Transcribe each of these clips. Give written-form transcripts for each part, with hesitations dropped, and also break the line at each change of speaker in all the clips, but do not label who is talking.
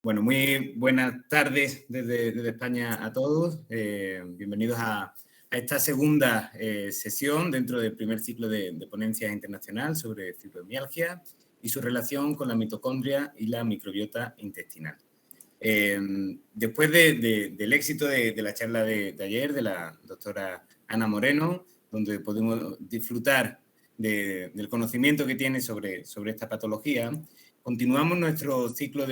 Bueno, muy buenas tardes desde España a todos. Bienvenidos a esta segunda sesión dentro del primer ciclo de ponencias internacional sobre fibromialgia y su relación con la mitocondria y la microbiota intestinal. Después del éxito de la charla de ayer de la doctora Ana Moreno, donde pudimos disfrutar del conocimiento que tiene sobre esta patología, continuamos nuestro ciclo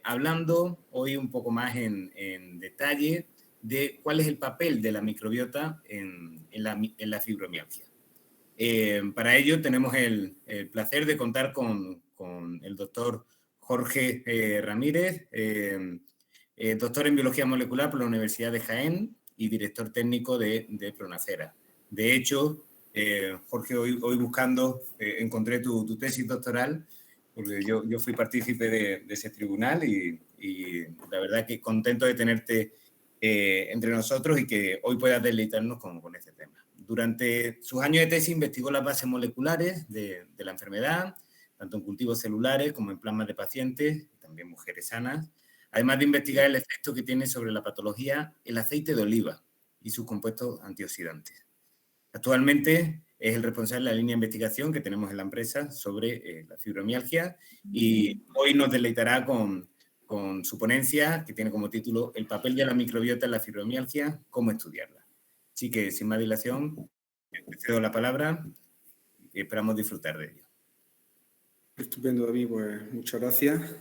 hablando hoy un poco más en detalle de cuál es el papel de la microbiota en la fibromialgia. Para ello tenemos el placer de contar con el doctor Jorge Ramírez, doctor en biología molecular por la Universidad de Jaén y director técnico de Pronacera. De hecho, Jorge, hoy buscando encontré tu tesis doctoral, porque yo fui partícipe de ese tribunal y la verdad que contento de tenerte entre nosotros y que hoy puedas deleitarnos con este tema. Durante sus años de tesis investigó las bases moleculares de la enfermedad, tanto en cultivos celulares como en plasmas de pacientes, también mujeres sanas, además de investigar el efecto que tiene sobre la patología el aceite de oliva y sus compuestos antioxidantes. Actualmente es el responsable de la línea de investigación que tenemos en la empresa sobre la fibromialgia y hoy nos deleitará con su ponencia que tiene como título El papel de la microbiota en la fibromialgia, cómo estudiarla. Así que, sin más dilación, te cedo la palabra y esperamos disfrutar de ello.
Estupendo, David. Pues muchas gracias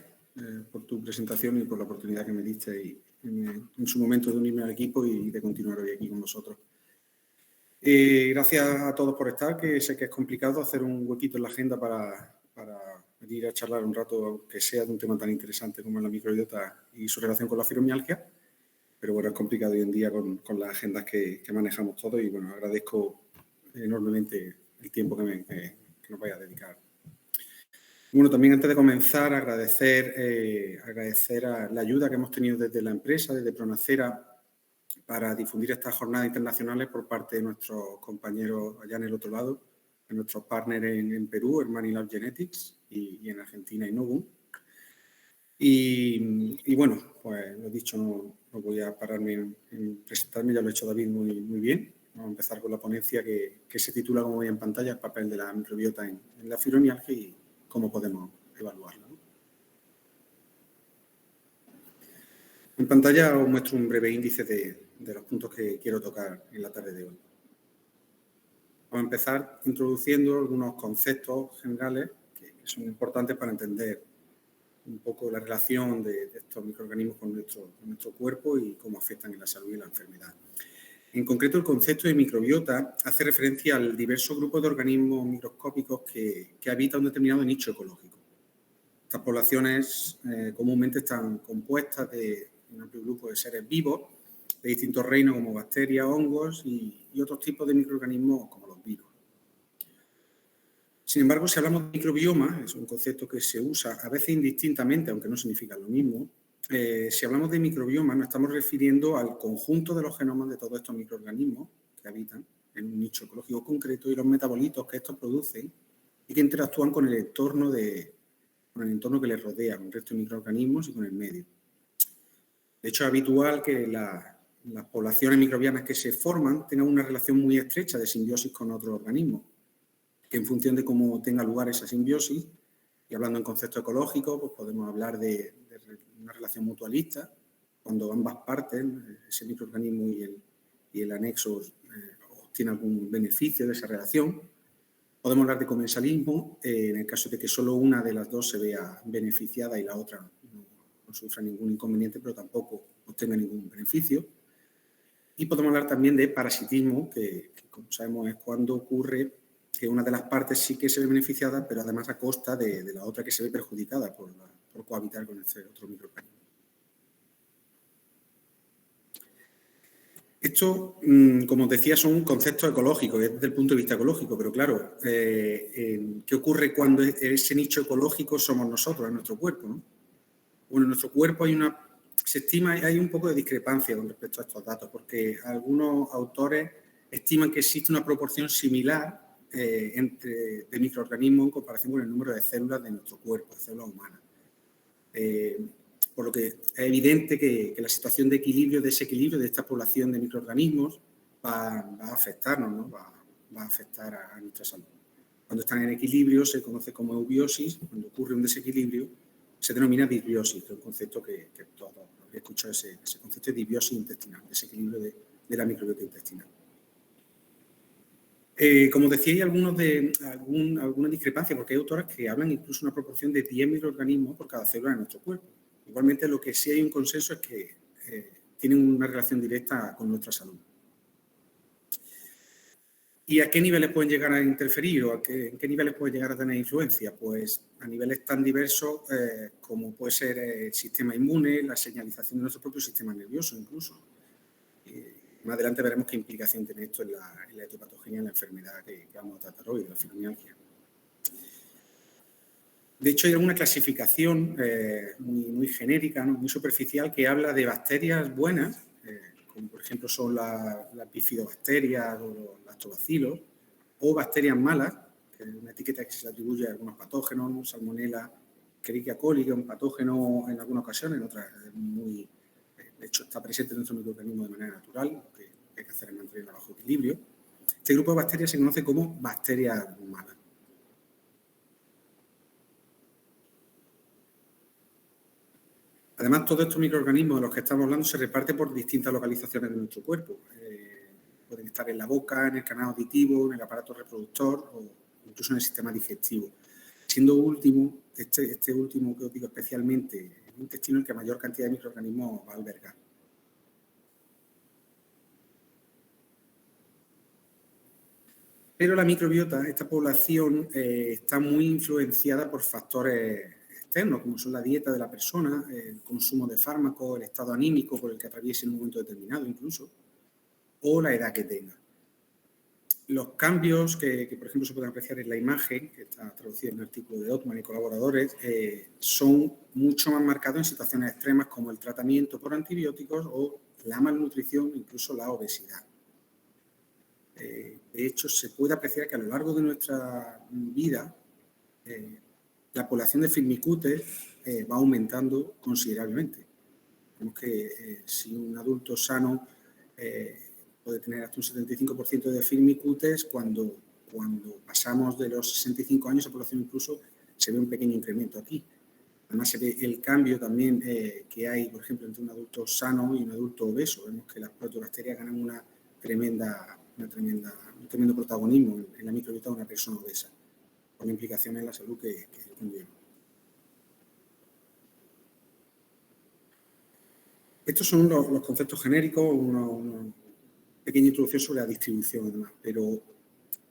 por tu presentación y por la oportunidad que me diste en su momento de unirme al equipo y de continuar hoy aquí con vosotros. Gracias a todos por estar, que sé que es complicado hacer un huequito en la agenda para venir a charlar un rato, que sea de un tema tan interesante como es la microbiota y su relación con la fibromialgia, pero bueno, es complicado hoy en día con las agendas que manejamos todos y bueno, agradezco enormemente el tiempo que nos vaya a dedicar. Bueno, también antes de comenzar, agradecer a la ayuda que hemos tenido desde la empresa, desde Pronacera, para difundir estas jornadas internacionales por parte de nuestros compañeros allá en el otro lado, de nuestros partners en Perú, Hermanilab Genetics, y en Argentina, Innovum. Y bueno, pues lo dicho, no voy a pararme en presentarme, ya lo ha hecho David muy bien. Vamos a empezar con la ponencia que se titula, como veis en pantalla, el papel de la microbiota en la fibromialgia y cómo podemos evaluarla, ¿no? En pantalla os muestro un breve índice de los puntos que quiero tocar en la tarde de hoy. Vamos a empezar introduciendo algunos conceptos generales que son importantes para entender un poco la relación de estos microorganismos con nuestro cuerpo y cómo afectan en la salud y la enfermedad. En concreto, el concepto de microbiota hace referencia al diverso grupo de organismos microscópicos que habitan un determinado nicho ecológico. Estas poblaciones comúnmente están compuestas de un amplio grupo de seres vivos de distintos reinos como bacterias, hongos y otros tipos de microorganismos como los virus. Sin embargo, si hablamos de microbioma, es un concepto que se usa a veces indistintamente, aunque no significa lo mismo. Si hablamos de microbioma, nos estamos refiriendo al conjunto de los genomas de todos estos microorganismos que habitan en un nicho ecológico concreto y los metabolitos que estos producen y que interactúan con el entorno que les rodea, con el resto de microorganismos y con el medio. De hecho, es habitual que las poblaciones microbianas que se forman tengan una relación muy estrecha de simbiosis con otros organismos, que en función de cómo tenga lugar esa simbiosis, y hablando en concepto ecológico, pues podemos hablar de una relación mutualista, cuando ambas partes, ese microorganismo y el anexo, obtienen algún beneficio de esa relación. Podemos hablar de comensalismo, en el caso de que solo una de las dos se vea beneficiada y la otra no sufra ningún inconveniente, pero tampoco obtenga ningún beneficio. Y podemos hablar también de parasitismo, que como sabemos es cuando ocurre que una de las partes sí que se ve beneficiada, pero además a costa de la otra que se ve perjudicada por cohabitar con ese otro microorganismo. Esto, como os decía, son conceptos ecológicos, desde el punto de vista ecológico, pero claro, ¿qué ocurre cuando ese nicho ecológico somos nosotros, en nuestro cuerpo, ¿no? Bueno, en nuestro cuerpo se estima, hay un poco de discrepancia con respecto a estos datos, porque algunos autores estiman que existe una proporción similar de microorganismos en comparación con el número de células de nuestro cuerpo, de células humanas. Por lo que es evidente que la situación de equilibrio, desequilibrio de esta población de microorganismos va a afectarnos, ¿no? Va a afectar a nuestra salud. Cuando están en equilibrio se conoce como eubiosis. Cuando ocurre un desequilibrio se denomina disbiosis, que es un concepto que todos habéis escuchado, ese concepto de disbiosis intestinal, desequilibrio de la microbiota intestinal. Como decía, hay alguna discrepancia, porque hay autoras que hablan incluso de una proporción de 10 microorganismos por cada célula de nuestro cuerpo. Igualmente, lo que sí hay un consenso es que tienen una relación directa con nuestra salud. ¿Y a qué niveles pueden llegar a interferir o en qué niveles pueden llegar a tener influencia? Pues a niveles tan diversos como puede ser el sistema inmune, la señalización de nuestro propio sistema nervioso incluso. Más adelante veremos qué implicación tiene esto en la etiopatogenia, en la enfermedad que vamos a tratar hoy, de la fibromialgia. De hecho, hay alguna clasificación muy genérica, ¿no? Muy superficial, que habla de bacterias buenas, como por ejemplo son las bifidobacterias o los lactobacilos, o bacterias malas, que es una etiqueta que se le atribuye a algunos patógenos, Salmonella, Escherichia coli, que es un patógeno en algunas ocasiones, en otras de hecho está presente en nuestro microorganismo de manera natural, lo que hay que hacer es mantenerla bajo equilibrio. Este grupo de bacterias se conoce como bacterias malas. Además, todos estos microorganismos de los que estamos hablando se reparten por distintas localizaciones de nuestro cuerpo. Pueden estar en la boca, en el canal auditivo, en el aparato reproductor o incluso en el sistema digestivo. Siendo último, este último que os digo especialmente, el intestino, el que mayor cantidad de microorganismos va a albergar. Pero la microbiota, esta población, está muy influenciada por factores externos, como son la dieta de la persona, el consumo de fármacos, el estado anímico por el que atraviese en un momento determinado incluso, o la edad que tenga. Los cambios que por ejemplo, se pueden apreciar en la imagen, que está traducida en un artículo de Ottman y colaboradores, son mucho más marcados en situaciones extremas como el tratamiento por antibióticos o la malnutrición, incluso la obesidad. De hecho, se puede apreciar que a lo largo de nuestra vida la población de firmicutes va aumentando considerablemente. Vemos que si un adulto sano puede tener hasta un 75% de firmicutes, cuando pasamos de los 65 años, la población incluso se ve un pequeño incremento aquí. Además, se ve el cambio también que hay, por ejemplo, entre un adulto sano y un adulto obeso. Vemos que las proteobacterias ganan un tremendo protagonismo en la microbiota de una persona obesa, con implicaciones en la salud que conlleva. Estos son los conceptos genéricos, una pequeña introducción sobre la distribución y demás, pero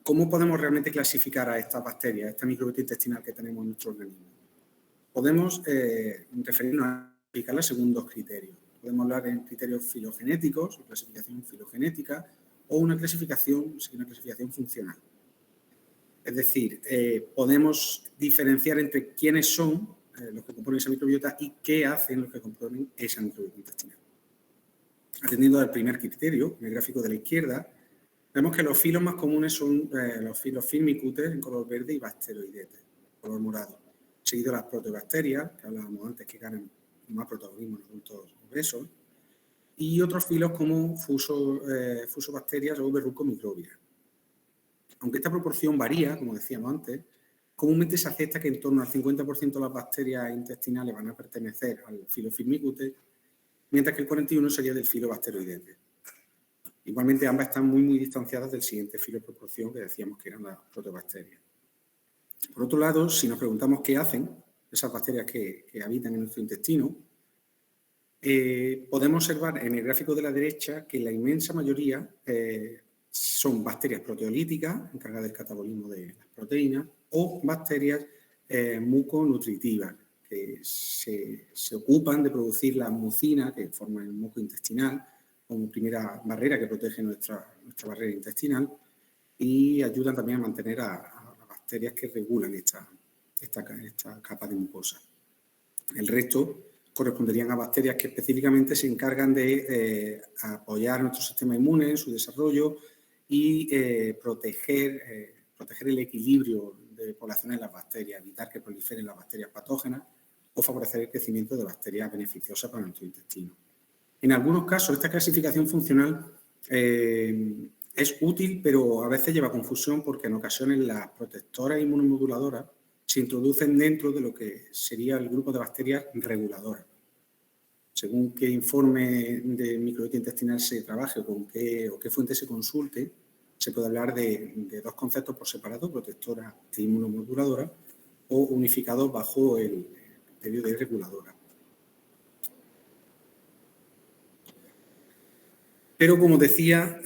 ¿cómo podemos realmente clasificar a estas bacterias, a esta microbiota intestinal que tenemos en nuestro organismo? Podemos referirnos a clasificarla según dos criterios. Podemos hablar en criterios filogenéticos, o clasificación filogenética, o una clasificación funcional. Es decir, podemos diferenciar entre quiénes son los que componen esa microbiota y qué hacen los que componen esa microbiota intestinal. Atendiendo al primer criterio, en el gráfico de la izquierda, vemos que los filos más comunes son los filos firmicutes en color verde y bacteroidetes, en color morado. Seguido las proteobacterias, que hablábamos antes, que ganan más protagonismo en adultos obesos, y otros filos como fusobacterias o verrucomicrobias. Aunque esta proporción varía, como decíamos antes, comúnmente se acepta que en torno al 50% de las bacterias intestinales van a pertenecer al filo firmicutes, mientras que el 41% sería del filo bacteroidetes. Igualmente, ambas están muy distanciadas del siguiente filo de proporción que decíamos que eran las proteobacterias. Por otro lado, si nos preguntamos qué hacen esas bacterias que habitan en nuestro intestino, podemos observar en el gráfico de la derecha que la inmensa mayoría son bacterias proteolíticas, encargadas del catabolismo de las proteínas, o bacterias muconutritivas, que se ocupan de producir la mucina que forma el muco intestinal como primera barrera que protege nuestra barrera intestinal y ayudan también a mantener a las bacterias que regulan esta capa de mucosa. El resto corresponderían a bacterias que específicamente se encargan de apoyar nuestro sistema inmune en su desarrollo y proteger el equilibrio de poblaciones de las bacterias, evitar que proliferen las bacterias patógenas o favorecer el crecimiento de bacterias beneficiosas para nuestro intestino. En algunos casos, esta clasificación funcional es útil, pero a veces lleva confusión porque en ocasiones las protectoras inmunomoduladoras se introducen dentro de lo que sería el grupo de bacterias reguladoras. Según qué informe de microbiota intestinal se trabaje o qué fuente se consulte, se puede hablar de dos conceptos por separado, protectora e inmunomoduladora, o unificados bajo el criterio de reguladora. Pero, como decía,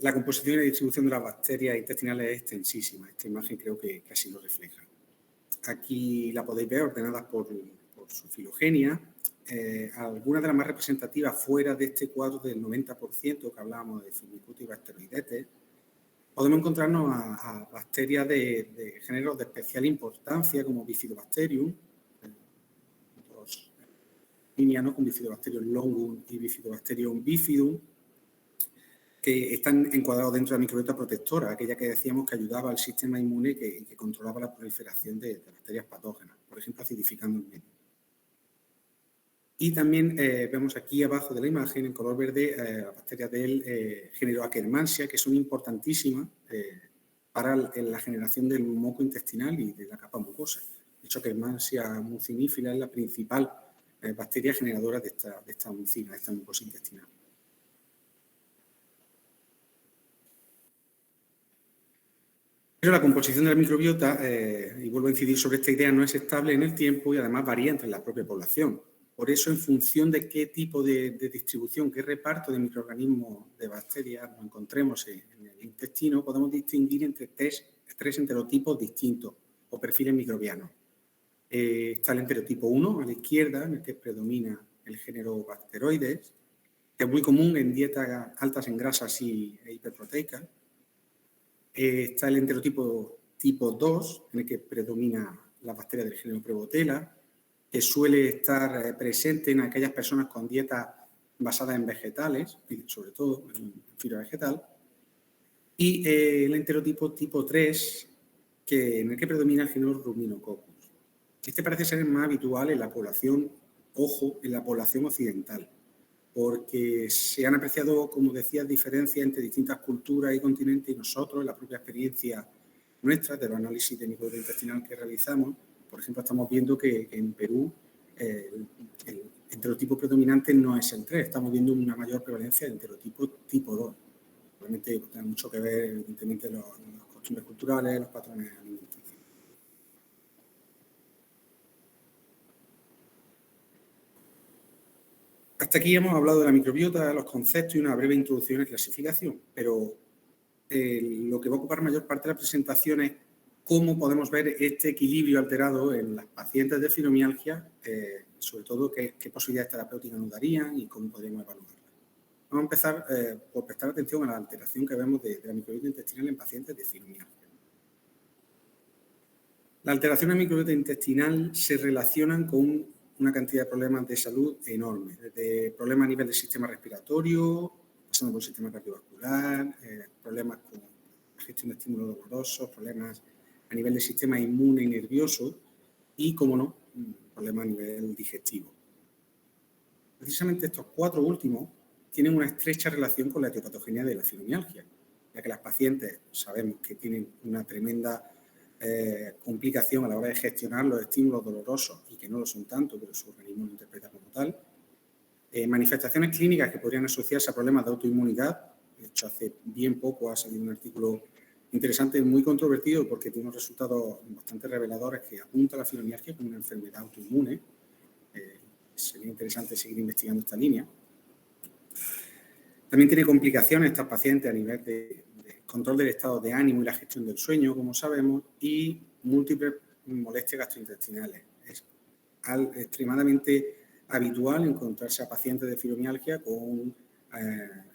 la composición y la distribución de las bacterias intestinales es extensísima. Esta imagen creo que así lo refleja. Aquí la podéis ver ordenadas por su filogenia. Algunas de las más representativas fuera de este cuadro del 90% que hablábamos de Firmicutes y Bacteroidetes, podemos encontrarnos a bacterias de géneros de especial importancia como Bifidobacterium, dos líneas, ¿no?, con Bifidobacterium longum y Bifidobacterium bifidum, que están encuadrados dentro de la microbiota protectora, aquella que decíamos que ayudaba al sistema inmune y que controlaba la proliferación de bacterias patógenas, por ejemplo, acidificando el medio. Y también vemos aquí abajo de la imagen, en color verde, bacterias del género Akkermansia, que son importantísimas para la generación del moco intestinal y de la capa mucosa. De hecho, Akkermansia mucinífila es la principal bacteria generadora de esta mucina, de esta mucosa intestinal. Pero la composición de la microbiota, y vuelvo a incidir sobre esta idea, no es estable en el tiempo y además varía entre la propia población. Por eso, en función de qué tipo de distribución, qué reparto de microorganismos de bacterias nos encontremos en el intestino, podemos distinguir entre tres enterotipos distintos o perfiles microbianos. Está el enterotipo 1 a la izquierda, en el que predomina el género Bacteroides, que es muy común en dietas altas en grasas e hiperproteicas. Está el enterotipo tipo 2, en el que predomina la bacteria del género Prebotella, que suele estar presente en aquellas personas con dietas basadas en vegetales, sobre todo en fibra vegetal. Y el enterotipo tipo 3, en el que predomina el género Ruminococcus. Este parece ser el más habitual en la población, ojo, en la población occidental, porque se han apreciado, como decía, diferencias entre distintas culturas y continentes, y nosotros, en la propia experiencia nuestra, de los análisis de microbiota intestinal que realizamos, por ejemplo, estamos viendo que en Perú el enterotipo predominante no es el 3, estamos viendo una mayor prevalencia de enterotipo tipo 2. Realmente tiene mucho que ver, evidentemente, las costumbres culturales, los patrones alimenticios. Hasta aquí hemos hablado de la microbiota, los conceptos y una breve introducción y clasificación, pero lo que va a ocupar mayor parte de la presentación es cómo podemos ver este equilibrio alterado en las pacientes de fibromialgia, sobre todo qué posibilidades terapéuticas nos darían y cómo podríamos evaluarlas. Vamos a empezar por prestar atención a la alteración que vemos de la microbiota intestinal en pacientes de fibromialgia. La alteración de la microbiota intestinal se relacionan con una cantidad de problemas de salud enormes, desde problemas a nivel del sistema respiratorio, pasando por el sistema cardiovascular, problemas con la gestión de estímulos dolorosos, problemas a nivel del sistema inmune y nervioso y, como no, problemas a nivel digestivo. Precisamente estos cuatro últimos tienen una estrecha relación con la etiopatogenia de la fibromialgia, ya que las pacientes sabemos que tienen una tremenda complicación a la hora de gestionar los estímulos dolorosos y que no lo son tanto, pero su organismo lo interpreta como tal. Manifestaciones clínicas que podrían asociarse a problemas de autoinmunidad. De hecho, hace bien poco ha salido un artículo interesante, muy controvertido, porque tiene unos resultados bastante reveladores que apunta a la fibromialgia como una enfermedad autoinmune. Sería interesante seguir investigando esta línea. También tiene complicaciones estas pacientes a nivel de control del estado de ánimo y la gestión del sueño, como sabemos, y múltiples molestias gastrointestinales. Es extremadamente habitual encontrarse a pacientes de fibromialgia con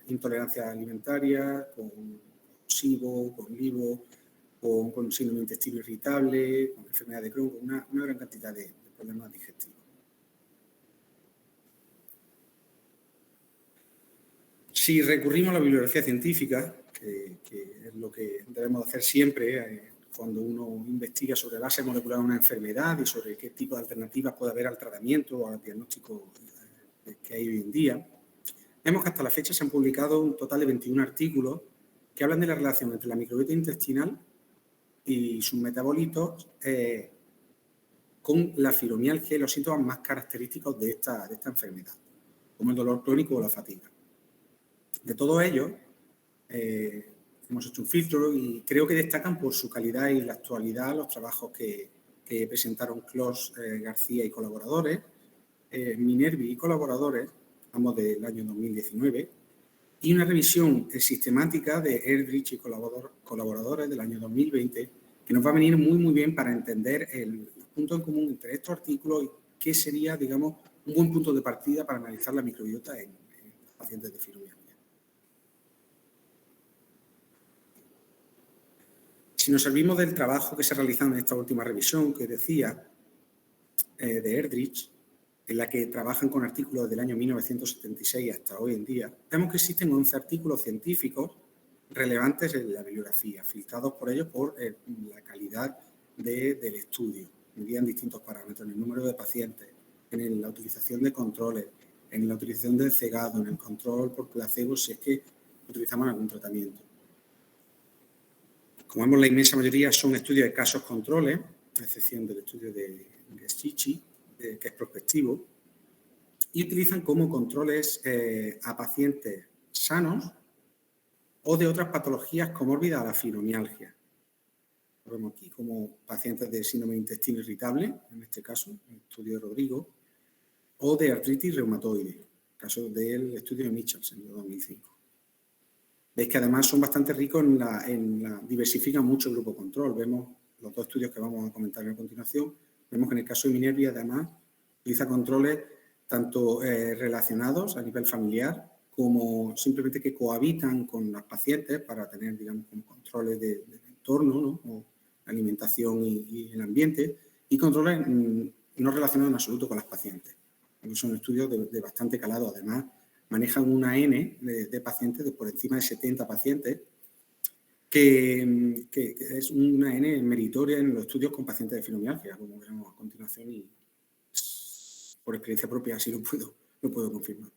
intolerancia alimentaria, con SIBO, con LIBO, con síndrome de intestino irritable, con enfermedad de Crohn, una gran cantidad de problemas digestivos. Si recurrimos a la bibliografía científica, que es lo que debemos hacer siempre cuando uno investiga sobre la base molecular de una enfermedad y sobre qué tipo de alternativas puede haber al tratamiento o al diagnóstico que hay hoy en día, vemos que hasta la fecha se han publicado un total de 21 artículos que hablan de la relación entre la microbiota intestinal y sus metabolitos con la fibromialgia y los síntomas más característicos de esta enfermedad, como el dolor crónico o la fatiga. De todos ellos, hemos hecho un filtro y creo que destacan por su calidad y la actualidad los trabajos que presentaron Clos García y colaboradores, Minervi y colaboradores, ambos del año 2019, y una revisión sistemática de Erdrich y colaboradores del año 2020, que nos va a venir muy bien para entender el punto en común entre estos artículos y qué sería, digamos, un buen punto de partida para analizar la microbiota en pacientes de fibromialgia. Si nos servimos del trabajo que se ha realizado en esta última revisión, que decía, de Erdrich, en la que trabajan con artículos del año 1976 hasta hoy en día, vemos que existen 11 artículos científicos relevantes en la bibliografía, filtrados por ellos por la calidad del estudio. Medían distintos parámetros, en el número de pacientes, en la utilización de controles, en la utilización del cegado, en el control por placebo, si es que utilizamos algún tratamiento. Como vemos, la inmensa mayoría son estudios de casos controles, a excepción del estudio de Schichi, que es prospectivo, y utilizan como controles a pacientes sanos o de otras patologías comórbidas a la fibromialgia. Lo vemos aquí como pacientes de síndrome de intestino irritable, en este caso, el estudio de Rodrigo, o de artritis reumatoide, caso del estudio de Michels en el 2005. Veis que además son bastante ricos diversifican mucho el grupo control. Vemos los dos estudios que vamos a comentar a continuación. Vemos que en el caso de Minervi, además, utiliza controles tanto relacionados a nivel familiar como simplemente que cohabitan con las pacientes para tener, digamos, como controles del entorno, ¿no? O alimentación y el ambiente, y controles no relacionados en absoluto con las pacientes. Son estudios de bastante calado. Además, manejan una N de pacientes, de por encima de 70 pacientes, que es una N meritoria en los estudios con pacientes de fibromialgia, como veremos a continuación, y por experiencia propia así lo puedo confirmar.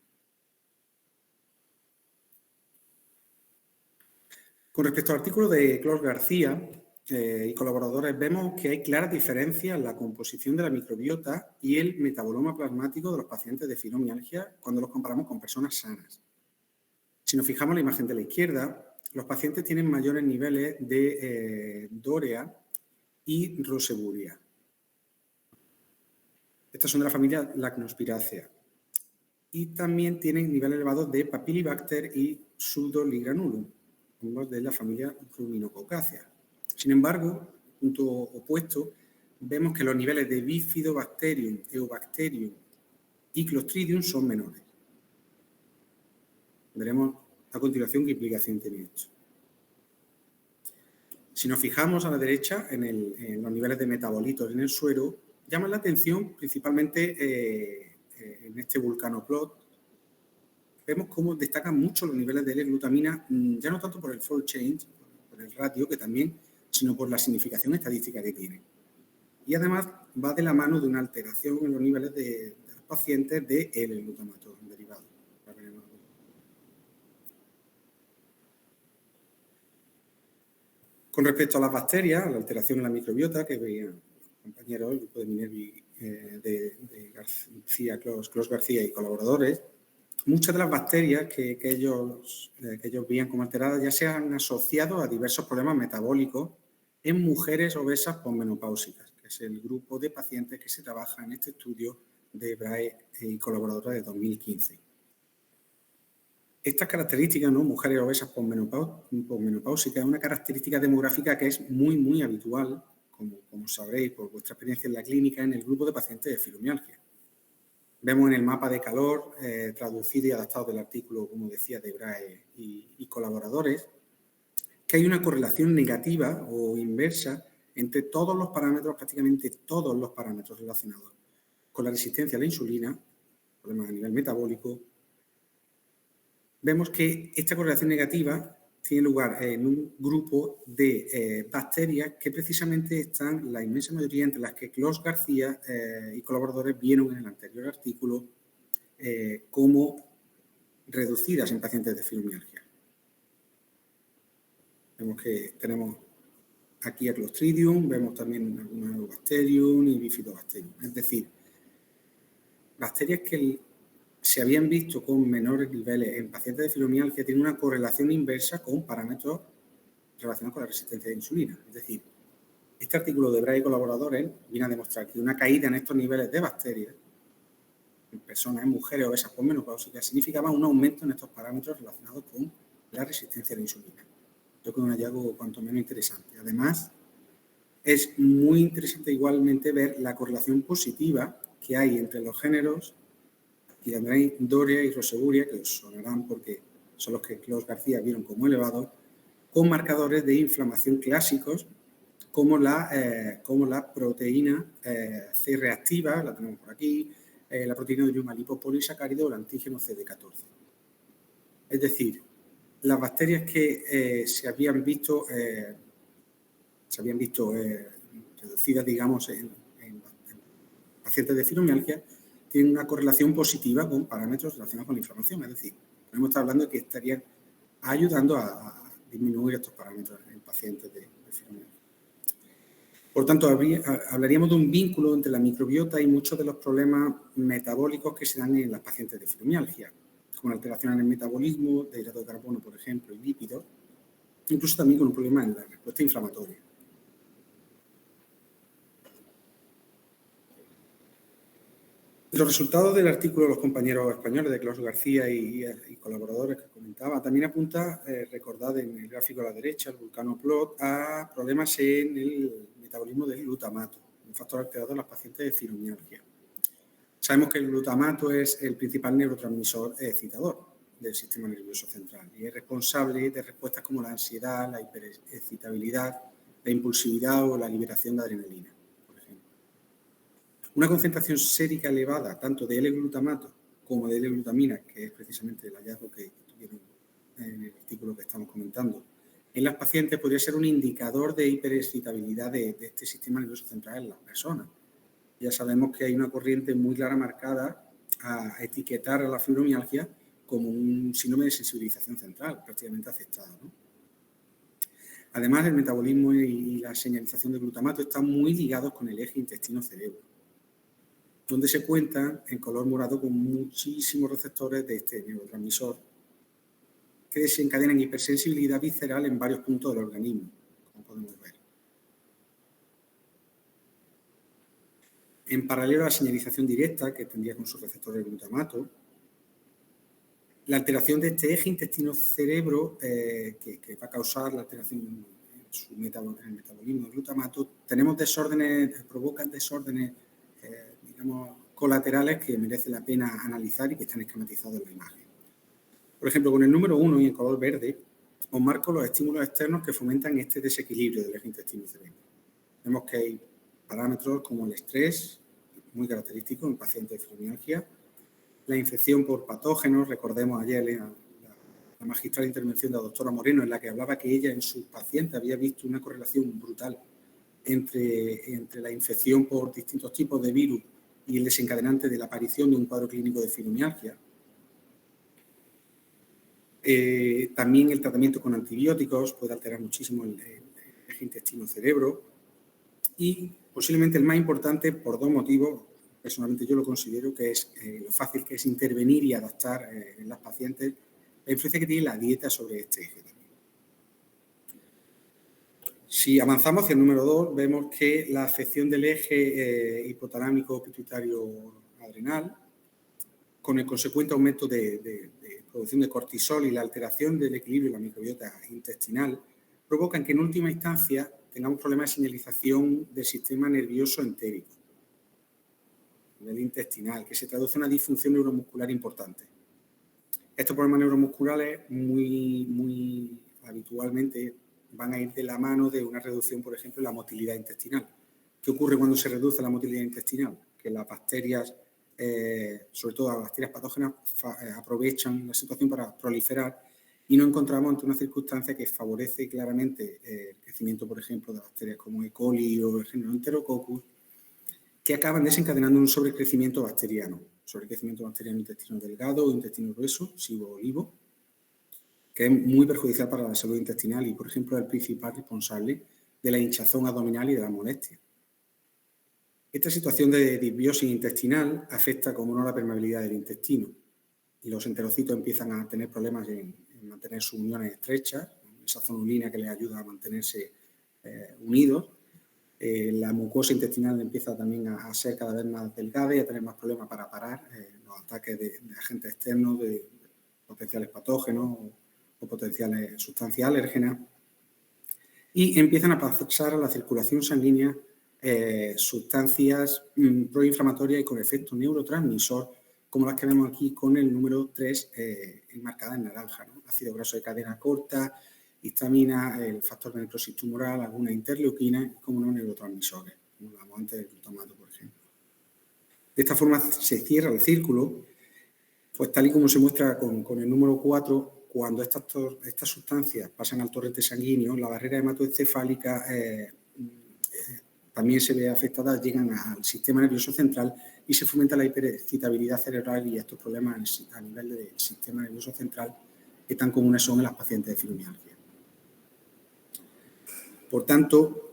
Con respecto al artículo de Clos García y colaboradores, vemos que hay claras diferencias en la composición de la microbiota y el metaboloma plasmático de los pacientes de fibromialgia cuando los comparamos con personas sanas. Si nos fijamos en la imagen de la izquierda, los pacientes tienen mayores niveles de Dorea y Roseburia. Estas son de la familia Lacnospiraceae. Y también tienen niveles elevados de Papilibacter y Pseudoligranulum, ambos de la familia Ruminococcacea. Sin embargo, punto opuesto, vemos que los niveles de Bifidobacterium, Eubacterium y Clostridium son menores. Veremos a continuación qué implicación tiene esto. Si nos fijamos a la derecha en los niveles de metabolitos en el suero, llama la atención principalmente en este vulcanoplot. Vemos cómo destacan mucho los niveles de L-glutamina, ya no tanto por el fold change, por el ratio que también, sino por la significación estadística que tiene. Y además va de la mano de una alteración en los niveles de los pacientes de L-glutamato derivado. Con respecto a las bacterias, a la alteración en la microbiota, que veían los compañeros del grupo de Minervi, de García, Clos García y colaboradores, muchas de las bacterias que ellos veían como alteradas ya se han asociado a diversos problemas metabólicos en mujeres obesas posmenopáusicas, que es el grupo de pacientes que se trabaja en este estudio de Brahe y colaboradora de 2015. Estas características, ¿no? Mujeres obesas posmenopáusicas, es una característica demográfica que es muy habitual, como sabréis por vuestra experiencia en la clínica, en el grupo de pacientes de fibromialgia. Vemos en el mapa de calor, traducido y adaptado del artículo, como decía, de Brahe y colaboradores, que hay una correlación negativa o inversa entre todos los parámetros, prácticamente todos los parámetros relacionados con la resistencia a la insulina, problemas a nivel metabólico. Vemos que esta correlación negativa tiene lugar en un grupo de bacterias que precisamente están, la inmensa mayoría, entre las que Clos García y colaboradores vieron en el anterior artículo como reducidas en pacientes de fibromialgia. Vemos que tenemos aquí a Clostridium, vemos también algunos Bacterium y Bifidobacterium. Es decir, bacterias que se habían visto con menores niveles en pacientes de fibromialgia tienen una correlación inversa con parámetros relacionados con la resistencia a la insulina. Es decir, este artículo de Bray y colaboradores viene a demostrar que una caída en estos niveles de bacterias en personas, en mujeres obesas posmenopáusicas, significaba un aumento en estos parámetros relacionados con la resistencia a la insulina. Yo creo que es un hallazgo cuanto menos interesante. Además, es muy interesante igualmente ver la correlación positiva que hay entre los géneros Doria y Roseburia, que os sonarán porque son los que Clos García vieron como elevados, con marcadores de inflamación clásicos como la proteína C reactiva, la tenemos por aquí, la proteína de yuma lipopolisacárido o el antígeno CD14. Es decir, las bacterias que se habían visto reducidas, digamos, en pacientes de fibromialgia, tienen una correlación positiva con parámetros relacionados con la inflamación. Es decir, podemos estar hablando de que estarían ayudando a disminuir estos parámetros en pacientes de fibromialgia. Por tanto, hablaríamos de un vínculo entre la microbiota y muchos de los problemas metabólicos que se dan en las pacientes de fibromialgia, como alteraciones en el metabolismo, de hidrato de carbono, por ejemplo, y lípidos, incluso también con un problema en la respuesta inflamatoria. Los resultados del artículo de los compañeros españoles de Clos García y colaboradores que comentaba también apunta, recordad en el gráfico a la derecha, el Vulcano Plot, a problemas en el metabolismo del glutamato, un factor alterado en las pacientes de fibromialgia. Sabemos que el glutamato es el principal neurotransmisor excitador del sistema nervioso central y es responsable de respuestas como la ansiedad, la hiperexcitabilidad, la impulsividad o la liberación de adrenalina. Una concentración sérica elevada, tanto de L-glutamato como de L-glutamina, que es precisamente el hallazgo que tuvieron en el artículo que estamos comentando, en las pacientes podría ser un indicador de hiperexcitabilidad de este sistema nervioso central en las personas. Ya sabemos que hay una corriente muy clara marcada a etiquetar a la fibromialgia como un síndrome de sensibilización central, prácticamente aceptado, ¿no? Además, el metabolismo y la señalización del glutamato están muy ligados con el eje intestino-cerebro, donde se cuentan en color morado con muchísimos receptores de este neurotransmisor que desencadenan hipersensibilidad visceral en varios puntos del organismo, como podemos ver. En paralelo a la señalización directa que tendría con sus receptores de glutamato, la alteración de este eje intestino-cerebro que va a causar la alteración en el metabolismo del glutamato, tenemos desórdenes, provocan desórdenes digamos, colaterales que merece la pena analizar y que están esquematizados en la imagen. Por ejemplo, con el número 1 y en color verde, os marco los estímulos externos que fomentan este desequilibrio del eje intestino-cerebro. Vemos que hay parámetros como el estrés, muy característico en pacientes de fibromialgia, la infección por patógenos, recordemos ayer la magistral intervención de la doctora Moreno en la que hablaba que ella en sus pacientes había visto una correlación brutal entre la infección por distintos tipos de virus y el desencadenante de la aparición de un cuadro clínico de fibromialgia. También el tratamiento con antibióticos puede alterar muchísimo el eje intestino-cerebro y posiblemente el más importante por dos motivos, personalmente yo lo considero, que es lo fácil que es intervenir y adaptar en las pacientes la influencia que tiene la dieta sobre este eje también. Si avanzamos hacia el número 2, vemos que la afección del eje hipotalámico pituitario adrenal, con el consecuente aumento de producción de cortisol y la alteración del equilibrio de la microbiota intestinal, provocan que en última instancia tengamos problemas de señalización del sistema nervioso entérico, a nivel intestinal, que se traduce en una disfunción neuromuscular importante. Estos problemas neuromusculares muy habitualmente van a ir de la mano de una reducción, por ejemplo, en la motilidad intestinal. ¿Qué ocurre cuando se reduce la motilidad intestinal? Que las bacterias, sobre todo las bacterias patógenas, aprovechan la situación para proliferar y nos encontramos ante una circunstancia que favorece claramente el crecimiento, por ejemplo, de bacterias como E. coli o el género Enterococcus, que acaban desencadenando un sobrecrecimiento bacteriano intestino delgado o intestino grueso, SIBO o LIBO, que es muy perjudicial para la salud intestinal y, por ejemplo, es el principal responsable de la hinchazón abdominal y de la molestia. Esta situación de disbiosis intestinal afecta, como no, la permeabilidad del intestino y los enterocitos empiezan a tener problemas en mantener sus uniones estrechas, esa zonulina que les ayuda a mantenerse unidos. La mucosa intestinal empieza también a ser cada vez más delgada y a tener más problemas para parar los ataques de agentes externos, de potenciales patógenos o potenciales sustancias alérgenas, y empiezan a pasar a la circulación sanguínea sustancias proinflamatorias y con efecto neurotransmisor, como las que vemos aquí con el número 3 enmarcada en naranja, ¿no? Ácido graso de cadena corta, histamina, el factor de necrosis tumoral, alguna interleuquina y, como no, neurotransmisores, como hablamos antes del glutamato, por ejemplo. De esta forma se cierra el círculo, pues tal y como se muestra con el número 4, cuando estas sustancias pasan al torrente sanguíneo, la barrera hematoencefálica también se ve afectada, llegan al sistema nervioso central y se fomenta la hiperexcitabilidad cerebral y estos problemas a nivel del sistema nervioso central que tan comunes son en las pacientes de fibromialgia. Por tanto,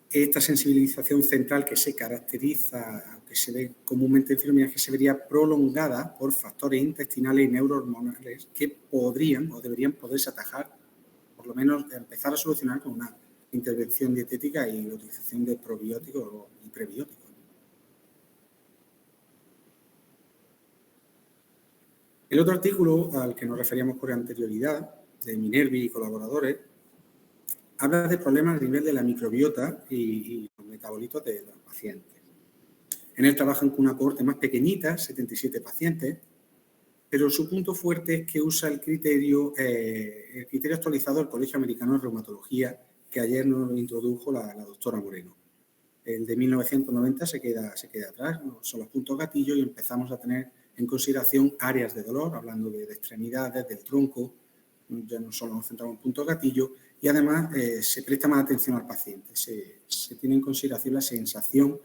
esta sensibilización central que se caracteriza, que se ve comúnmente en fibromialgia, se vería prolongada por factores intestinales y neurohormonales que podrían o deberían poderse atajar, por lo menos empezar a solucionar con una intervención dietética y la utilización de probióticos y prebióticos. El otro artículo al que nos referíamos con anterioridad, de Minervi y colaboradores, habla de problemas a nivel de la microbiota y los metabolitos de los pacientes. En él trabajan con una cohorte más pequeñita, 77 pacientes, pero su punto fuerte es que usa el criterio actualizado del Colegio Americano de Reumatología, que ayer nos introdujo la doctora Moreno. El de 1990 se queda atrás, son los puntos gatillo, y empezamos a tener en consideración áreas de dolor, hablando de extremidades, del tronco, ya no solo nos centramos en puntos gatillo, y además se presta más atención al paciente, se tiene en consideración la sensación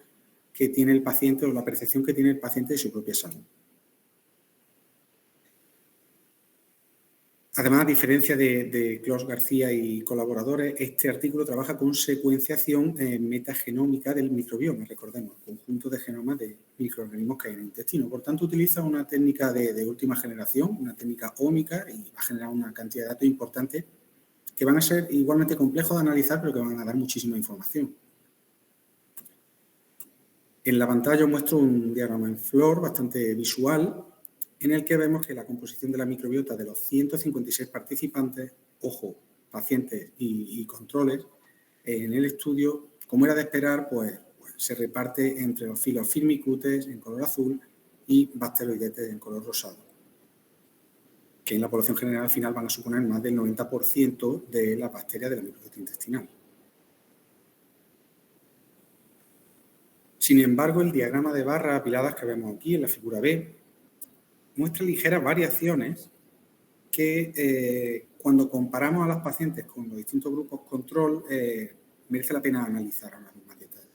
que tiene el paciente o la percepción que tiene el paciente de su propia salud. Además, a diferencia de Clos García y colaboradores, este artículo trabaja con secuenciación metagenómica del microbioma, recordemos, el conjunto de genomas de microorganismos que hay en el intestino. Por tanto, utiliza una técnica de última generación, una técnica ómica, y va a generar una cantidad de datos importantes que van a ser igualmente complejos de analizar, pero que van a dar muchísima información. En la pantalla os muestro un diagrama en flor bastante visual, en el que vemos que la composición de la microbiota de los 156 participantes, ojo, pacientes y controles, en el estudio, como era de esperar, pues se reparte entre los filos firmicutes en color azul y bacteroidetes en color rosado, que en la población general al final van a suponer más del 90% de las bacterias de la microbiota intestinal. Sin embargo, el diagrama de barras apiladas que vemos aquí en la figura B muestra ligeras variaciones que cuando comparamos a las pacientes con los distintos grupos control merece la pena analizar ahora más detalle.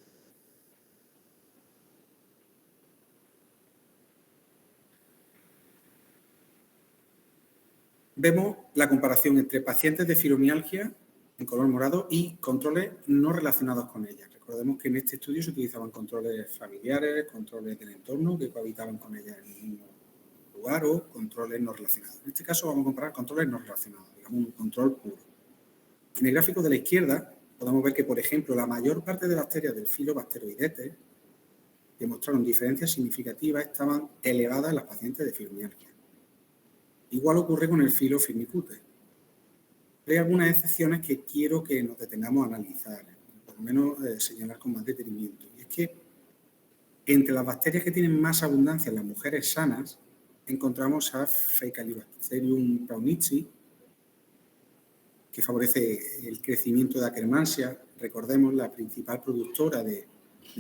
Vemos la comparación entre pacientes de fibromialgia en color morado y controles no relacionados con ella. Recordemos que en este estudio se utilizaban controles familiares, controles del entorno que cohabitaban con ella en el mismo lugar o controles no relacionados. En este caso vamos a comparar controles no relacionados, digamos un control puro. En el gráfico de la izquierda podemos ver que, por ejemplo, la mayor parte de bacterias del filo Bacteroidetes demostraron diferencias significativas, estaban elevadas en las pacientes de fibromialgia. Igual ocurre con el filo Firmicutes. Hay algunas excepciones que quiero que nos detengamos a analizar, por lo menos señalar con más detenimiento. Y es que entre las bacterias que tienen más abundancia en las mujeres sanas, encontramos a Faecalibacterium praunici, que favorece el crecimiento de Akkermansia, recordemos, la principal productora de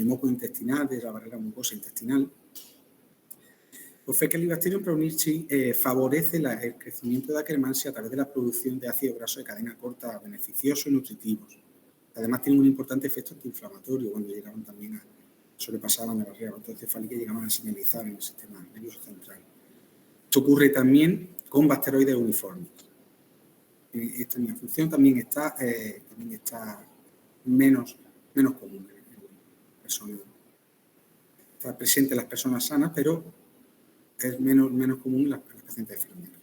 moco intestinal, de la barrera mucosa intestinal. Pues Faecalibacterium brownici favorece el crecimiento de Akkermansia a través de la producción de ácido graso de cadena corta beneficiosos y nutritivos. Además, tiene un importante efecto antiinflamatorio cuando llegaban también a sobrepasaban la barrera broncoencefálica y llegaban a señalizar en el sistema nervioso central. Esto ocurre también con bacteroides uniformes. Esta misma función también está menos común en personas. Está presente en las personas sanas, pero es menos común en las pacientes de fibromialgia.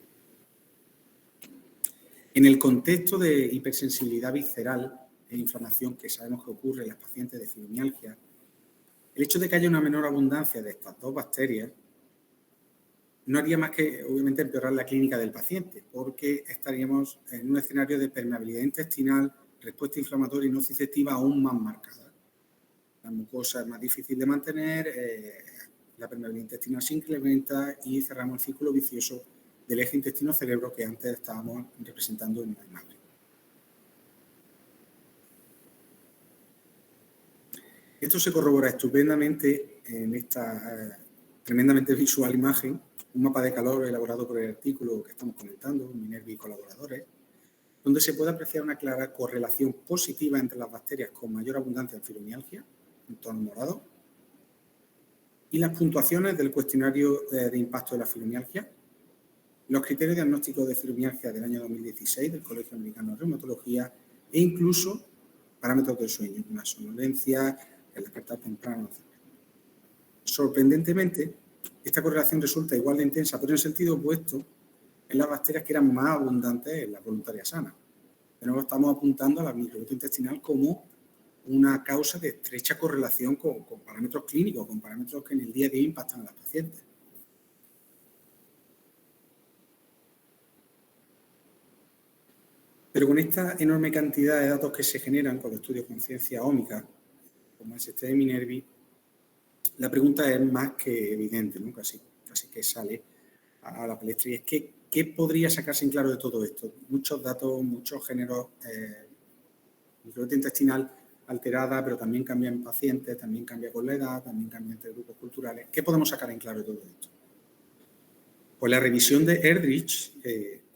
En el contexto de hipersensibilidad visceral e inflamación que sabemos que ocurre en las pacientes de fibromialgia, el hecho de que haya una menor abundancia de estas dos bacterias no haría más que, obviamente, empeorar la clínica del paciente, porque estaríamos en un escenario de permeabilidad intestinal, respuesta inflamatoria y nociceptiva aún más marcada. La mucosa es más difícil de mantener, la permeabilidad intestinal se incrementa y cerramos el círculo vicioso del eje intestino-cerebro que antes estábamos representando en la imagen. Esto se corrobora estupendamente en esta tremendamente visual imagen, un mapa de calor elaborado por el artículo que estamos comentando, Minervi y colaboradores, donde se puede apreciar una clara correlación positiva entre las bacterias con mayor abundancia en fibromialgia, en tono morado, y las puntuaciones del cuestionario de impacto de la fibromialgia, los criterios diagnósticos de fibromialgia del año 2016 del Colegio Americano de Reumatología e incluso parámetros del sueño, una somnolencia, el despertar temprano, etc. Sorprendentemente, esta correlación resulta igual de intensa, pero en sentido opuesto, en las bacterias que eran más abundantes en la voluntaria sana. De nuevo estamos apuntando a la microbiota intestinal como una causa de estrecha correlación con parámetros clínicos, con parámetros que en el día a día impactan a las pacientes. Pero con esta enorme cantidad de datos que se generan con los estudios con ciencia ómica, como es este de Minervi, la pregunta es más que evidente, ¿no? Casi que sale a la palestra. Y es que, ¿qué podría sacarse en claro de todo esto? Muchos datos, muchos géneros, microbiota intestinal alterada, pero también cambia en pacientes, también cambia con la edad, también cambia entre grupos culturales. ¿Qué podemos sacar en claro de todo esto? Pues la revisión de Erdrich,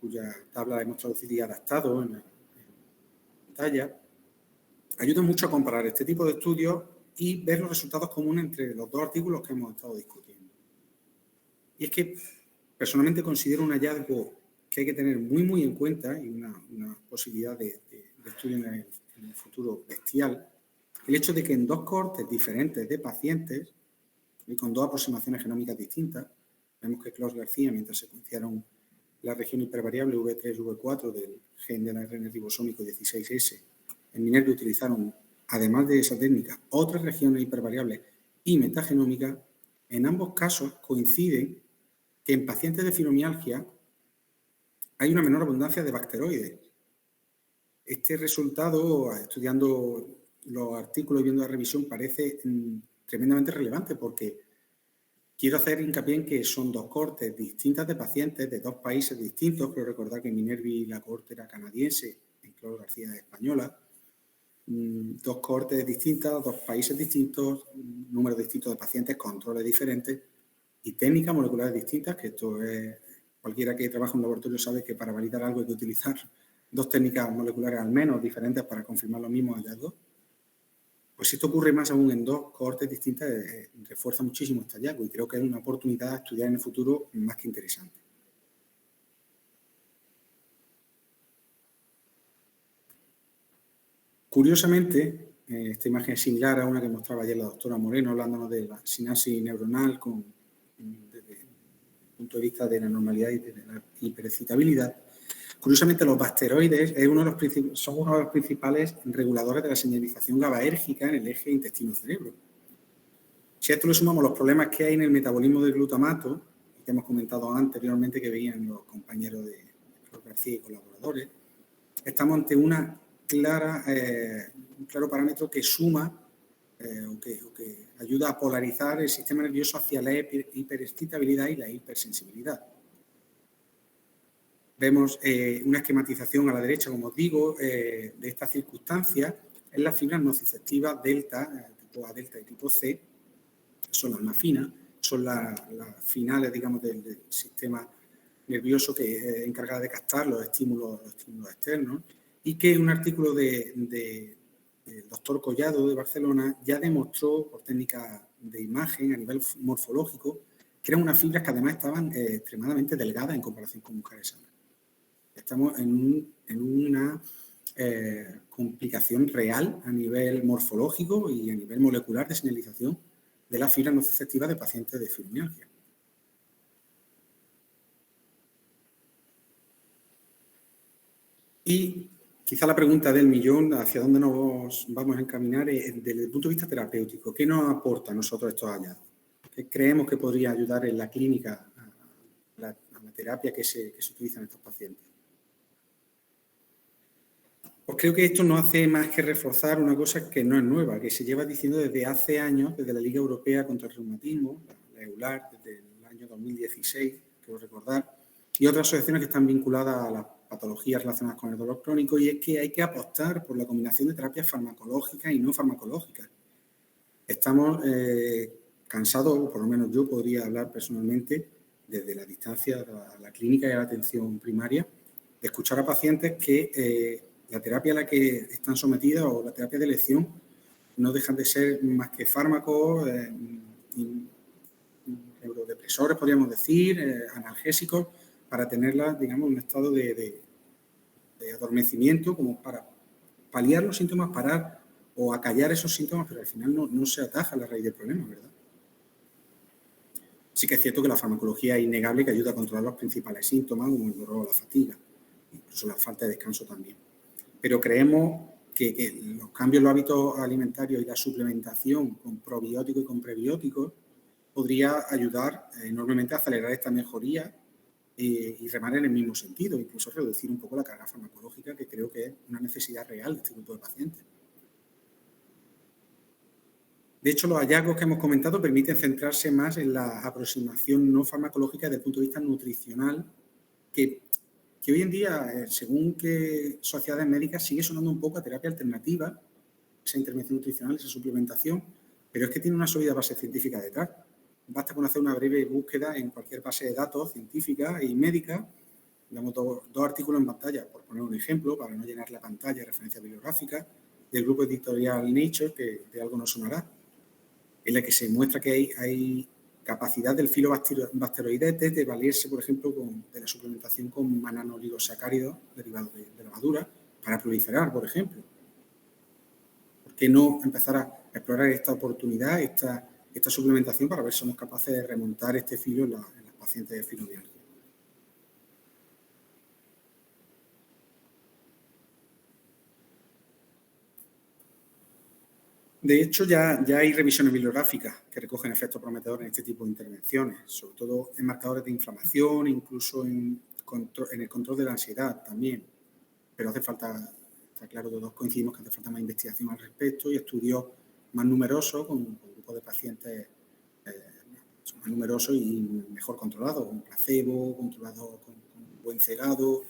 cuya tabla hemos traducido y adaptado en pantalla, ayuda mucho a comparar este tipo de estudios y ver los resultados comunes entre los dos artículos que hemos estado discutiendo. Y es que personalmente considero un hallazgo que hay que tener muy en cuenta y una posibilidad de estudio en el futuro bestial, el hecho de que en dos cohortes diferentes de pacientes y con dos aproximaciones genómicas distintas, vemos que Klaus García, mientras secuenciaron la región hipervariable V3 y V4 del gen del ARN ribosómico 16S, en Minervi utilizaron, además de esa técnica, otras regiones hipervariables y metagenómicas. En ambos casos coinciden que en pacientes de fibromialgia hay una menor abundancia de bacteroides. Este resultado, estudiando los artículos y viendo la revisión, parece tremendamente relevante porque quiero hacer hincapié en que son dos cohortes distintas de pacientes de dos países distintos. Quiero recordar que en Minervi la cohorte era canadiense, en Klaus García española. Dos cohortes distintas, dos países distintos, números distintos de pacientes, controles diferentes y técnicas moleculares distintas, que esto es, cualquiera que trabaja en un laboratorio sabe que para validar algo hay que utilizar dos técnicas moleculares al menos diferentes para confirmar los mismos hallazgos. Pues si esto ocurre más aún en dos cohortes distintas, refuerza muchísimo este hallazgo y creo que es una oportunidad de estudiar en el futuro más que interesante. Curiosamente, esta imagen es similar a una que mostraba ayer la doctora Moreno, hablándonos de la sinapsis neuronal desde el punto de vista de la normalidad y de la hiperexcitabilidad. Curiosamente, los bacteroides son uno de los principales reguladores de la señalización GABAérgica en el eje intestino-cerebro. Si a esto le sumamos los problemas que hay en el metabolismo del glutamato, que hemos comentado anteriormente que veían los compañeros de Klaus García y colaboradores, estamos ante un claro parámetro que suma o que ayuda a polarizar el sistema nervioso hacia la hiperexcitabilidad y la hipersensibilidad. Vemos una esquematización a la derecha, como os digo, de esta circunstancia en las fibras nociceptivas delta, tipo A delta y tipo C, son las más finas, son las finales, digamos, del sistema nervioso que es encargada de captar los estímulos externos, y que un artículo del doctor Collado de Barcelona ya demostró por técnica de imagen a nivel morfológico que eran unas fibras que además estaban extremadamente delgadas en comparación con mujeres sanas. Estamos en una complicación real a nivel morfológico y a nivel molecular de señalización de las fibras nociceptivas de pacientes de fibromialgia. Y quizá la pregunta del millón, hacia dónde nos vamos a encaminar, es desde el punto de vista terapéutico. ¿Qué nos aporta a nosotros estos hallazgos? ¿Qué creemos que podría ayudar en la clínica a la terapia que se utiliza en estos pacientes? Pues creo que esto no hace más que reforzar una cosa que no es nueva, que se lleva diciendo desde hace años, desde la Liga Europea contra el Reumatismo, la EULAR, desde el año 2016, quiero recordar, y otras asociaciones que están vinculadas a las patologías relacionadas con el dolor crónico, y es que hay que apostar por la combinación de terapias farmacológicas y no farmacológicas. Estamos cansados, o por lo menos yo podría hablar personalmente, desde la distancia a la clínica y a la atención primaria, de escuchar a pacientes que la terapia a la que están sometidas o la terapia de elección no dejan de ser más que fármacos, neurodepresores, podríamos decir, analgésicos, para tenerla, digamos, en un estado de adormecimiento, como para paliar los síntomas, parar o acallar esos síntomas, pero al final no se ataja la raíz del problema, ¿verdad? Sí que es cierto que la farmacología es innegable que ayuda a controlar los principales síntomas, como el dolor o la fatiga, incluso la falta de descanso también. Pero creemos que los cambios en los hábitos alimentarios y la suplementación con probióticos y con prebióticos podría ayudar enormemente a acelerar esta mejoría y remar en el mismo sentido, incluso reducir un poco la carga farmacológica, que creo que es una necesidad real de este grupo de pacientes. De hecho, los hallazgos que hemos comentado permiten centrarse más en la aproximación no farmacológica desde el punto de vista nutricional, que hoy en día, según qué sociedades médicas, sigue sonando un poco a terapia alternativa, esa intervención nutricional, esa suplementación, pero es que tiene una sólida base científica detrás. Basta con hacer una breve búsqueda en cualquier base de datos científica y médica, digamos dos artículos en pantalla, por poner un ejemplo, para no llenar la pantalla de referencias bibliográficas, del grupo editorial Nature, que de algo nos sonará, en la que se muestra que hay capacidad del filobacteroidetes de valerse, por ejemplo, de la suplementación con mananoligosacáridos derivados de levadura para proliferar, por ejemplo. ¿Por qué no empezar a explorar esta oportunidad, esta suplementación, para ver si somos capaces de remontar este filo en los pacientes de fibromialgia? De hecho, ya hay revisiones bibliográficas que recogen efectos prometedores en este tipo de intervenciones, sobre todo en marcadores de inflamación, incluso en el control de la ansiedad también. Pero hace falta, está claro, todos coincidimos que hace falta más investigación al respecto y estudios más numerosos con grupos de pacientes más numerosos y mejor controlados, con placebo, controlados con buen cegado.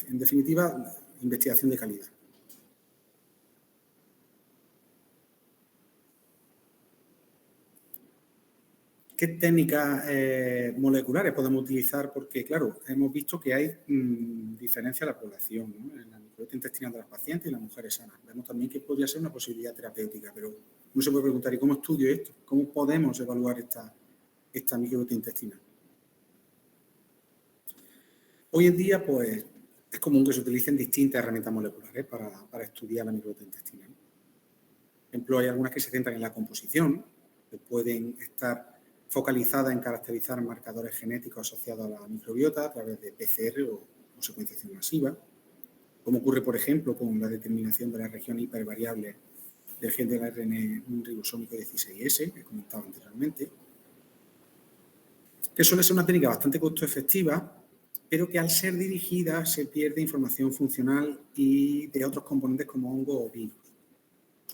En definitiva, investigación de calidad. ¿Qué técnicas moleculares podemos utilizar? Porque, claro, hemos visto que hay diferencia en la población, ¿no? En la microbiota intestinal de las pacientes y las mujeres sanas. Vemos también que podría ser una posibilidad terapéutica, pero uno se puede preguntar, ¿y cómo estudio esto? ¿Cómo podemos evaluar esta microbiota intestinal? Hoy en día, pues, es común que se utilicen distintas herramientas moleculares para estudiar la microbiota intestinal. Por ejemplo, hay algunas que se centran en la composición, que pueden estar focalizada en caracterizar marcadores genéticos asociados a la microbiota a través de PCR o secuenciación masiva, como ocurre, por ejemplo, con la determinación de la región hipervariable del gen del ARN ribosómico 16S, que comentaba anteriormente, que suele ser una técnica bastante costo efectiva, pero que al ser dirigida se pierde información funcional y de otros componentes como hongos o virus.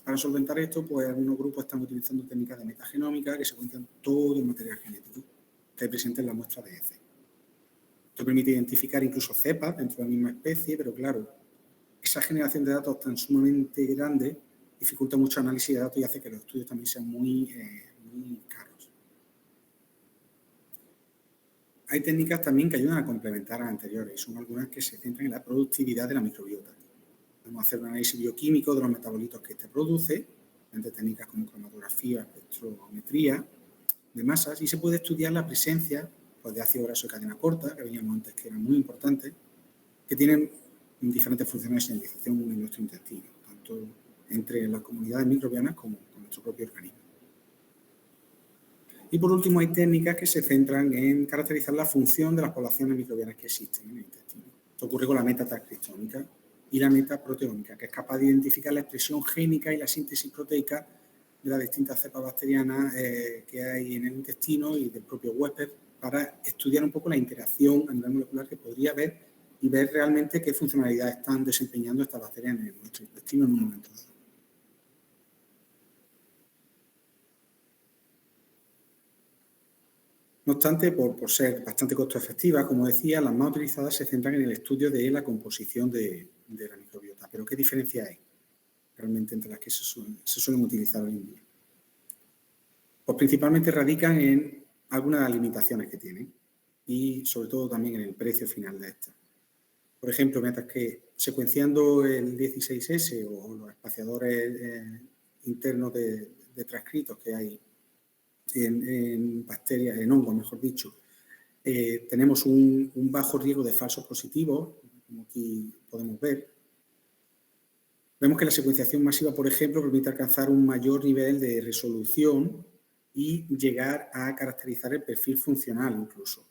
Para solventar esto, pues algunos grupos están utilizando técnicas de metagenómica que secuencian todo el material genético que hay presente en la muestra de heces. Esto permite identificar incluso cepas dentro de la misma especie, pero claro, esa generación de datos tan sumamente grande dificulta mucho el análisis de datos y hace que los estudios también sean muy caros. hay técnicas también que ayudan a complementar a las anteriores. Son algunas que se centran en la productividad de la microbiota. Podemos hacer un análisis bioquímico de los metabolitos que éste produce, mediante técnicas como cromatografía, espectrometría de masas, y se puede estudiar la presencia pues, de ácido graso de cadena corta, que veíamos antes que eran muy importantes, que tienen diferentes funciones de señalización en nuestro intestino, tanto entre las comunidades microbianas como con nuestro propio organismo. Y por último, hay técnicas que se centran en caracterizar la función de las poblaciones microbianas que existen en el intestino. Esto ocurre con la metatranscriptómica y la metaproteómica, que es capaz de identificar la expresión génica y la síntesis proteica de las distintas cepas bacterianas que hay en el intestino y del propio huésped, para estudiar un poco la interacción a nivel molecular que podría haber y ver realmente qué funcionalidades están desempeñando estas bacterias en nuestro intestino en un momento dado. No obstante, por ser bastante costo efectivas, como decía, las más utilizadas se centran en el estudio de la composición de la microbiota. Pero ¿qué diferencia hay realmente entre las que se suelen utilizar hoy en día? Pues principalmente radican en algunas de las limitaciones que tienen y sobre todo también en el precio final de estas. Por ejemplo, mientras que secuenciando el 16S o los espaciadores internos de transcritos que hay en bacterias, en hongos, mejor dicho, tenemos un bajo riesgo de falsos positivos, como aquí podemos ver. Vemos que la secuenciación masiva, por ejemplo, permite alcanzar un mayor nivel de resolución y llegar a caracterizar el perfil funcional incluso.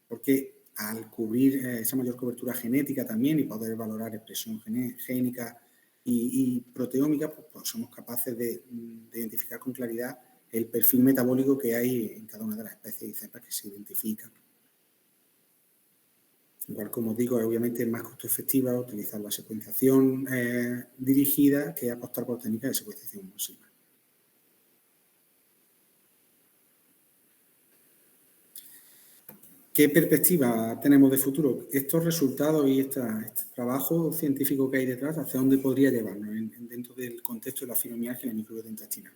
Porque al cubrir esa mayor cobertura genética también y poder valorar expresión génica y proteómica, pues somos capaces de identificar con claridad el perfil metabólico que hay en cada una de las especies y cepas que se identifican. Igual, como os digo, obviamente es más costo efectiva utilizar la secuenciación dirigida que apostar por técnicas de secuenciación masiva. ¿Qué perspectiva tenemos de futuro? Estos resultados y este trabajo científico que hay detrás, ¿hacia dónde podría llevarnos dentro del contexto de la fibromialgia y la microbiota intestinal?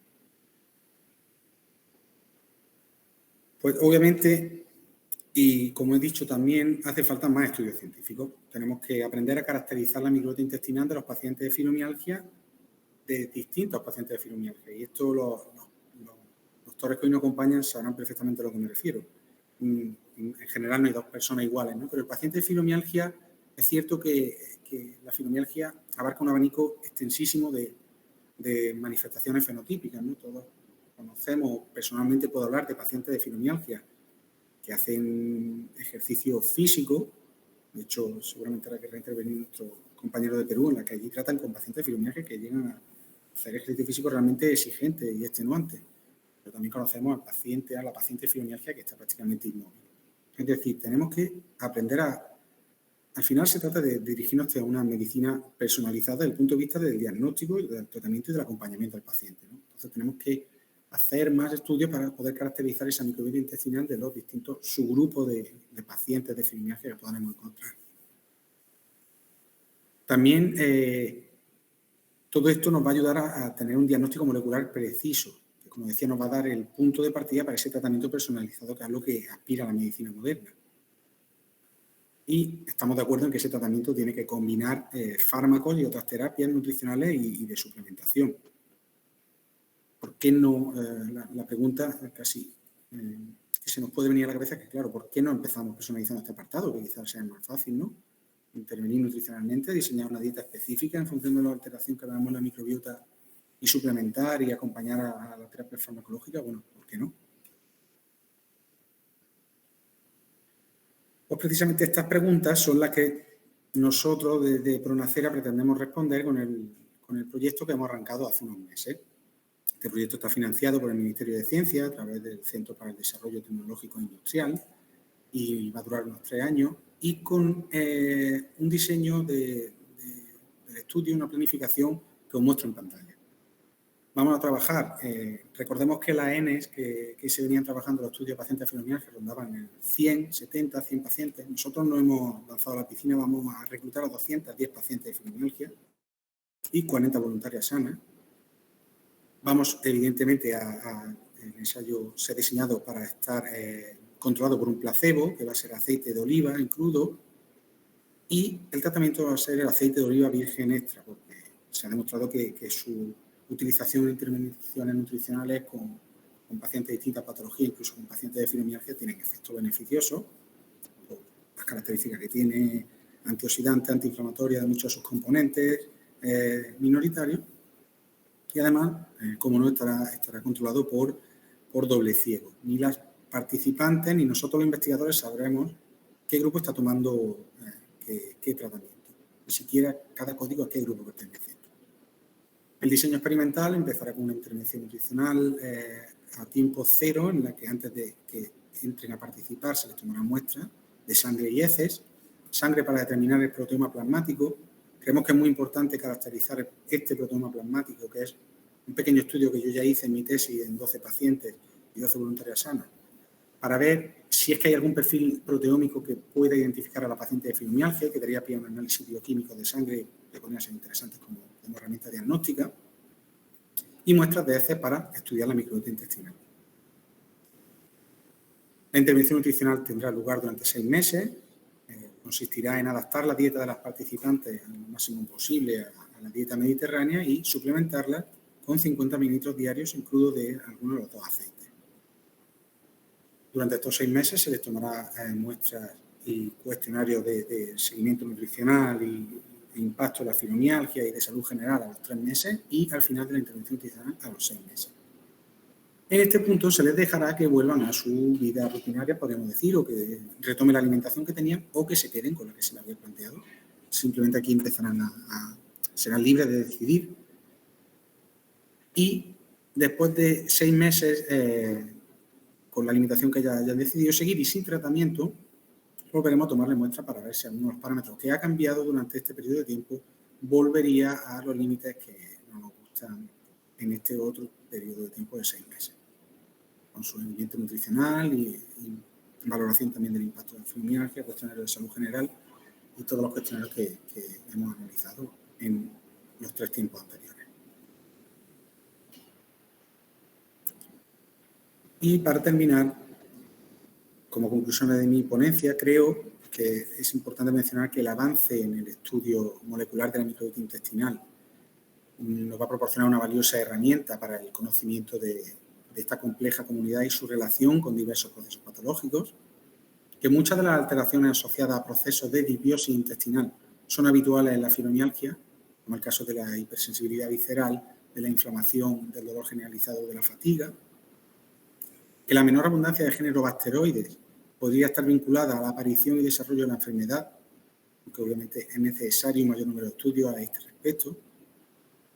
Pues obviamente, y como he dicho también, hace falta más estudios científicos. Tenemos que aprender a caracterizar la microbiota intestinal de los pacientes de fibromialgia, de distintos pacientes de fibromialgia. Y esto los doctores que hoy nos acompañan sabrán perfectamente a lo que me refiero. En general no hay dos personas iguales, ¿no? Pero el paciente de fibromialgia, es cierto que la fibromialgia abarca un abanico extensísimo de manifestaciones fenotípicas, ¿no? Todos conocemos, personalmente puedo hablar de pacientes de fibromialgia que hacen ejercicio físico. De hecho, seguramente ahora querrá intervenir nuestro compañero de Perú, en la que allí tratan con pacientes de fibromialgia que llegan a hacer ejercicio físico realmente exigente y extenuante. Pero también conocemos a la paciente de fibromialgia que está prácticamente inmóvil. Es decir, tenemos que aprender al final se trata de dirigirnos hacia una medicina personalizada desde el punto de vista del diagnóstico, del tratamiento y del acompañamiento del paciente, ¿no? Entonces tenemos que hacer más estudios para poder caracterizar esa microbiota intestinal de los distintos subgrupos de pacientes de fibromialgia que podamos encontrar. También todo esto nos va a ayudar a tener un diagnóstico molecular preciso, que, como decía, nos va a dar el punto de partida para ese tratamiento personalizado, que es lo que aspira a la medicina moderna. Y estamos de acuerdo en que ese tratamiento tiene que combinar fármacos y otras terapias nutricionales y de suplementación. ¿Por qué no? La pregunta casi que se nos puede venir a la cabeza es que, claro, ¿por qué no empezamos personalizando este apartado? Que quizás sea más fácil, ¿no? Intervenir nutricionalmente, diseñar una dieta específica en función de la alteración que veamos en la microbiota y suplementar y acompañar a la terapia farmacológica. Bueno, ¿por qué no? Pues precisamente estas preguntas son las que nosotros desde Pronacera pretendemos responder con el proyecto que hemos arrancado hace unos meses. Este proyecto está financiado por el Ministerio de Ciencia a través del Centro para el Desarrollo Tecnológico e Industrial y va a durar unos 3 años, y con un diseño del estudio, una planificación que os muestro en pantalla. Vamos a trabajar, recordemos que las Ns que se venían trabajando los estudios de pacientes de fibromialgia rondaban en 100, 70, 100 pacientes. Nosotros nos hemos lanzado a la piscina, vamos a reclutar a 210 pacientes de fibromialgia y 40 voluntarias sanas. Vamos, evidentemente, el ensayo se ha diseñado para estar controlado por un placebo, que va a ser aceite de oliva en crudo, y el tratamiento va a ser el aceite de oliva virgen extra, porque se ha demostrado que su utilización en intervenciones nutricionales con pacientes de distintas patologías, incluso con pacientes de fibromialgia, tienen efectos beneficiosos, por las características que tiene, antioxidante, antiinflamatoria de muchos de sus componentes minoritarios, y además, como no, estará controlado por doble ciego. Ni las participantes ni nosotros los investigadores sabremos qué grupo está tomando qué tratamiento, ni siquiera cada código a qué grupo pertenece. El diseño experimental empezará con una intervención nutricional a tiempo cero, en la que antes de que entren a participar se les tomará muestras de sangre y heces, sangre para determinar el proteoma plasmático. Creemos que es muy importante caracterizar este proteoma plasmático, que es un pequeño estudio que yo ya hice en mi tesis en 12 pacientes y 12 voluntarias sanas, para ver si es que hay algún perfil proteómico que pueda identificar a la paciente de fibromialgia, que daría pie a un análisis bioquímico de sangre que podrían ser interesantes como herramienta diagnóstica, y muestras de heces para estudiar la microbiota intestinal. La intervención nutricional tendrá lugar durante 6 meses, consistirá en adaptar la dieta de las participantes al máximo posible a la dieta mediterránea y suplementarla con 50 mililitros diarios en crudo de alguno de los dos aceites. Durante estos 6 meses se les tomará muestras y cuestionarios de seguimiento nutricional y de impacto de la fibromialgia y de salud general a los 3 meses y al final de la intervención nutricional a los 6 meses. En este punto se les dejará que vuelvan a su vida rutinaria, podríamos decir, o que retomen la alimentación que tenían o que se queden con la que se les había planteado. Simplemente aquí empezarán serán libres de decidir. Y después de 6 meses, con la alimentación que ya hayan decidido seguir y sin tratamiento, volveremos a tomarle muestra para ver si alguno de los parámetros que ha cambiado durante este periodo de tiempo volvería a los límites que no nos gustan en este otro periodo de tiempo de 6 meses, con su rendimiento nutricional y valoración también del impacto de la fibromialgia, cuestionario de salud general y todos los cuestionarios que hemos analizado en los 3 tiempos anteriores. Y para terminar, como conclusiones de mi ponencia, creo que es importante mencionar que el avance en el estudio molecular de la microbiota intestinal nos va a proporcionar una valiosa herramienta para el conocimiento de esta compleja comunidad y su relación con diversos procesos patológicos, que muchas de las alteraciones asociadas a procesos de disbiosis intestinal son habituales en la fibromialgia, como el caso de la hipersensibilidad visceral, de la inflamación, del dolor generalizado, de la fatiga, que la menor abundancia de género bacteroides podría estar vinculada a la aparición y desarrollo de la enfermedad, aunque obviamente es necesario un mayor número de estudios a este respecto,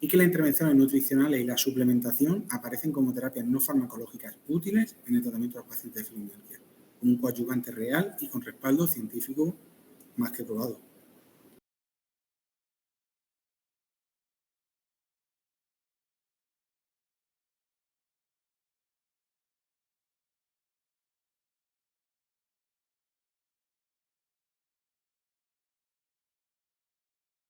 y que las intervenciones nutricionales y la suplementación aparecen como terapias no farmacológicas útiles en el tratamiento de los pacientes de fibromialgia, como un coadyuvante real y con respaldo científico más que probado.